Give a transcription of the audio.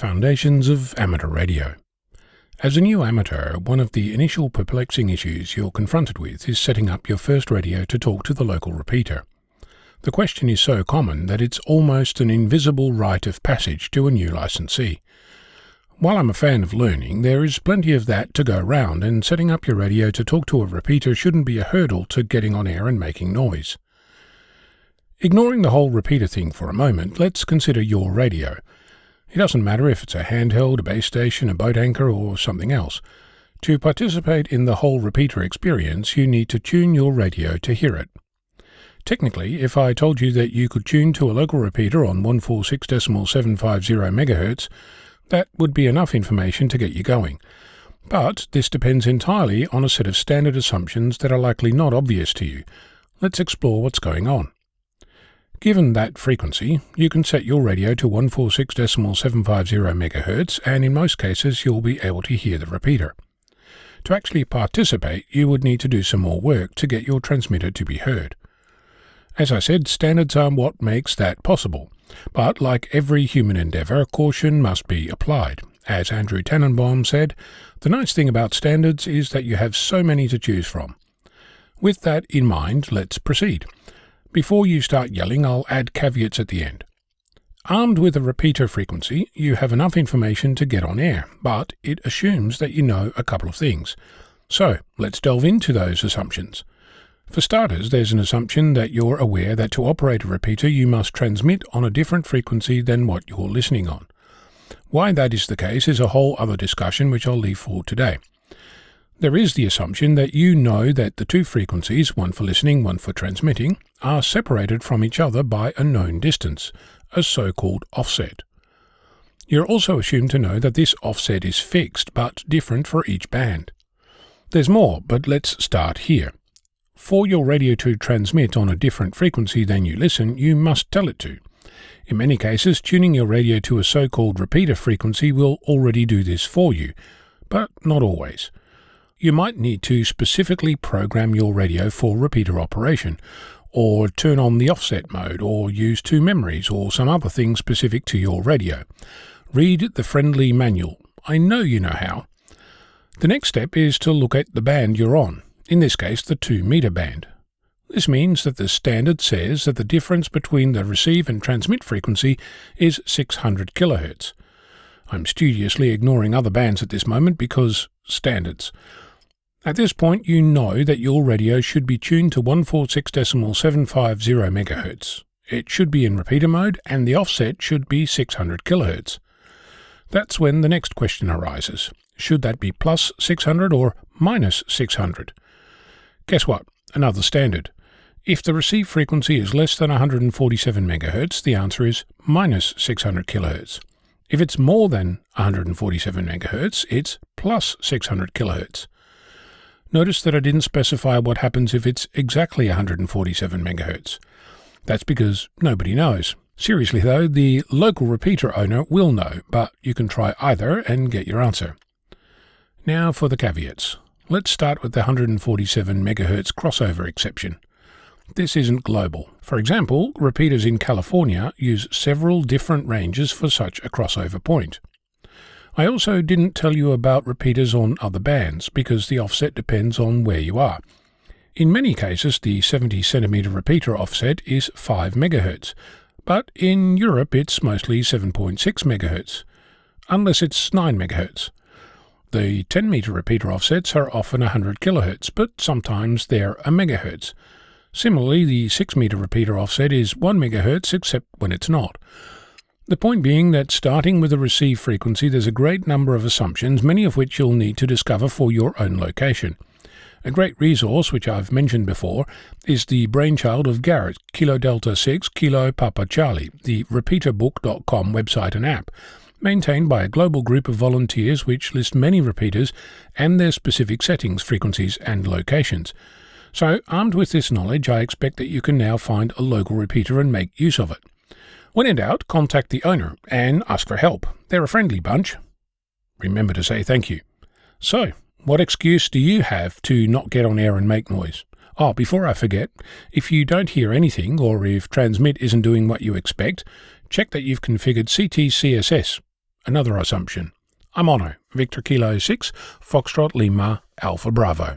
Foundations of Amateur Radio. As a new amateur, one of the initial perplexing issues you're confronted with is setting up your first radio to talk to the local repeater. The question is so common that it's almost an invisible rite of passage to a new licensee. While I'm a fan of learning, there is plenty of that to go round, and setting up your radio to talk to a repeater shouldn't be a hurdle to getting on air and making noise. Ignoring the whole repeater thing for a moment, let's consider your radio. It doesn't matter if it's a handheld, a base station, a boat anchor, or something else. To participate in the whole repeater experience, you need to tune your radio to hear it. Technically, if I told you that you could tune to a local repeater on 146.750 MHz, that would be enough information to get you going. But this depends entirely on a set of standard assumptions that are likely not obvious to you. Let's explore what's going on. Given that frequency, you can set your radio to 146.750 MHz, and in most cases you'll be able to hear the repeater. To actually participate, you would need to do some more work to get your transmitter to be heard. As I said, standards are what makes that possible. But like every human endeavour, caution must be applied. As Andrew Tanenbaum said, the nice thing about standards is that you have so many to choose from. With that in mind, let's proceed. Before you start yelling, I'll add caveats at the end. Armed with a repeater frequency, you have enough information to get on air, but it assumes that you know a couple of things. So, let's delve into those assumptions. For starters, there's an assumption that you're aware that to operate a repeater you must transmit on a different frequency than what you're listening on. Why that is the case is a whole other discussion which I'll leave for today. There is the assumption that you know that the two frequencies, one for listening, one for transmitting, are separated from each other by a known distance, a so-called offset. You're also assumed to know that this offset is fixed but different for each band. There's more, but let's start here. For your radio to transmit on a different frequency than you listen, you must tell it to. In many cases, tuning your radio to a so-called repeater frequency will already do this for you, but not always. You might need to specifically program your radio for repeater operation, or turn on the offset mode, or use two memories, or some other thing specific to your radio. Read the friendly manual. I know you know how. The next step is to look at the band you're on, in this case the 2-meter band. This means that the standard says that the difference between the receive and transmit frequency is 600 kHz. I'm studiously ignoring other bands at this moment because standards. At this point, you know that your radio should be tuned to 146.750 MHz. It should be in repeater mode, and the offset should be 600 kHz. That's when the next question arises. Should that be plus 600 or minus 600? Guess what? Another standard. If the receive frequency is less than 147 MHz, the answer is minus 600 kHz. If it's more than 147 MHz, it's plus 600 kHz. Notice that I didn't specify what happens if it's exactly 147 MHz. That's because nobody knows. Seriously though, the local repeater owner will know, but you can try either and get your answer. Now for the caveats. Let's start with the 147 MHz crossover exception. This isn't global. For example, repeaters in California use several different ranges for such a crossover point. I also didn't tell you about repeaters on other bands, because the offset depends on where you are. In many cases, the 70 cm repeater offset is 5 MHz, but in Europe it's mostly 7.6 MHz, unless it's 9 MHz. The 10 meter repeater offsets are often 100 kHz, but sometimes they're a megahertz. Similarly, the 6 meter repeater offset is 1 MHz, except when it's not. The point being that starting with a receive frequency, there's a great number of assumptions, many of which you'll need to discover for your own location. A great resource, which I've mentioned before, is the brainchild of Garrett, Kilo Delta 6, Kilo Papa Charlie, the repeaterbook.com website and app, maintained by a global group of volunteers which list many repeaters and their specific settings, frequencies and locations. So, armed with this knowledge, I expect that you can now find a local repeater and make use of it. When in doubt, contact the owner and ask for help. They're a friendly bunch. Remember to say thank you. So, what excuse do you have to not get on air and make noise? Oh, before I forget, if you don't hear anything or if transmit isn't doing what you expect, check that you've configured CTCSS. Another assumption. I'm Ono, Victor Kilo 6, Foxtrot Lima, Alpha Bravo.